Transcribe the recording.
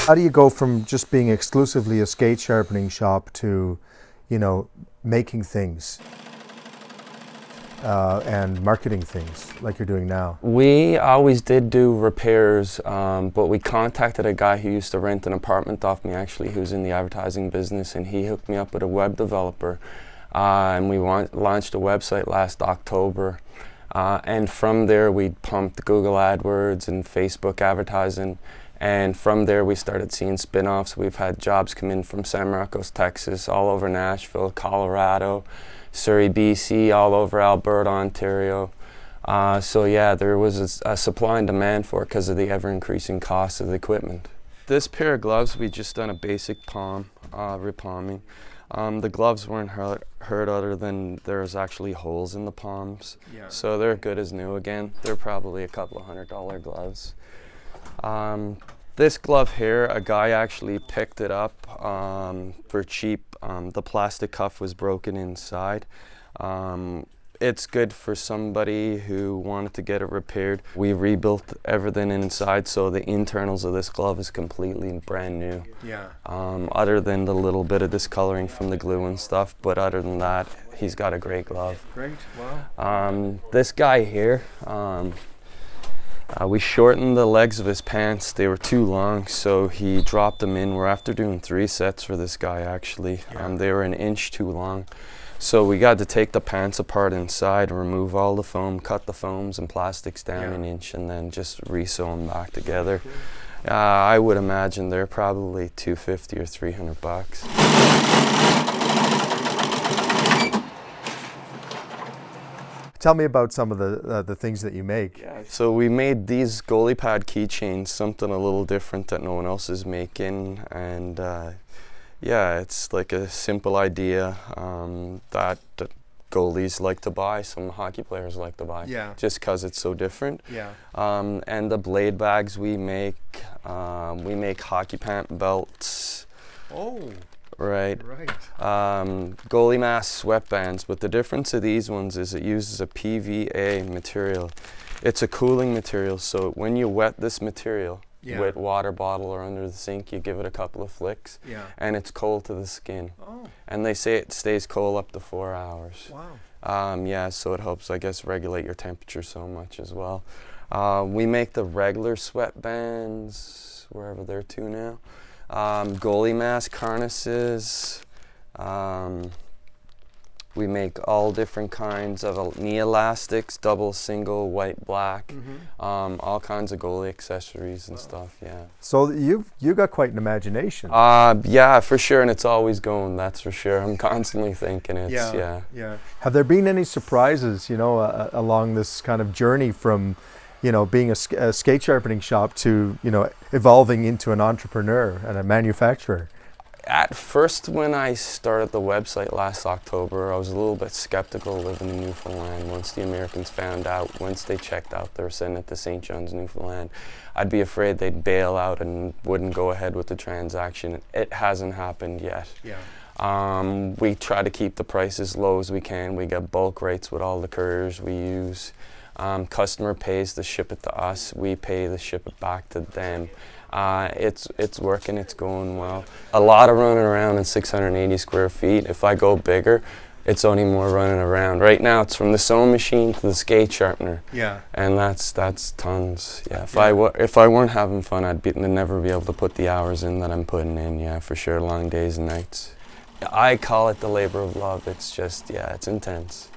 How do you go from just being exclusively a skate sharpening shop to, making things and marketing things like you're doing now? We always did do repairs, but we contacted a guy who used to rent an apartment off me, actually, who's in the advertising business, and he hooked me up with a web developer. And we launched a website last October. And from there, we pumped Google AdWords and Facebook advertising. And from there, we started seeing spin-offs. We've had jobs come in from San Marcos, Texas, all over Nashville, Colorado, Surrey, BC, all over Alberta, Ontario. So yeah, there was a supply and demand for it because of the ever-increasing cost of the equipment. This pair of gloves, we just done a basic palm, repalming. The gloves weren't hurt other than there's actually holes in the palms. Yeah. So they're good as new again. They're probably a couple of $100 gloves. This glove here, a guy actually picked it up for cheap. The plastic cuff was broken inside. It's good for somebody who wanted to get it repaired. We rebuilt everything inside, so the internals of this glove is completely brand new. Yeah. Other than the little bit of discoloring from the glue and stuff, but other than that, he's got a great glove. Great, wow. This guy here, we shortened the legs of his pants. They were too long, so he dropped them in. We're after doing 3 sets for this guy, actually. Yeah. They were an inch too long. So we got to take the pants apart inside, remove all the foam, cut the foams and plastics down an inch, and then just re-sew them back together. I would imagine they're probably $250 or $300. Tell me about some of the things that you make. Yeah. So we made these goalie pad keychains, something a little different that no one else is making, and yeah, it's like a simple idea that goalies like to buy, some hockey players like to buy, just because it's so different. Yeah. And the blade bags we make hockey pant belts. Oh. Right. Goalie mask sweatbands, but the difference of these ones is it uses a PVA material. It's a cooling material, so when you wet this material, wet water bottle or under the sink, you give it a couple of flicks, and it's cold to the skin. Oh. And they say it stays cold up to 4 hours. Wow. Yeah, so it helps, I guess, regulate your temperature so much as well. We make the regular sweatbands, wherever they're to now. Goalie mask harnesses. We make all different kinds of knee elastics, double, single, white, black, all kinds of goalie accessories and stuff, yeah. So you got quite an imagination. Yeah, for sure, and it's always going, that's for sure. I'm constantly thinking it, yeah. Have there been any surprises, along this kind of journey from, being a skate sharpening shop to, evolving into an entrepreneur and a manufacturer? At first, when I started the website last October, I was a little bit skeptical living in Newfoundland. Once the Americans found out, once they checked out, they were sending it to St. John's, Newfoundland, I'd be afraid they'd bail out and wouldn't go ahead with the transaction. It hasn't happened yet. Yeah. We try to keep the prices low as we can. We get bulk rates with all the couriers we use. Customer pays to ship it to us. We pay to ship it back to them. It's working, it's going well. A lot of running around in 680 square feet. If I go bigger, it's only more running around. Right now it's from the sewing machine to the skate sharpener. Yeah. And that's tons. Yeah. If I weren't having fun, I'd never be able to put the hours in that I'm putting in, yeah, for sure, long days and nights. I call it the labor of love. It's just, yeah, it's intense.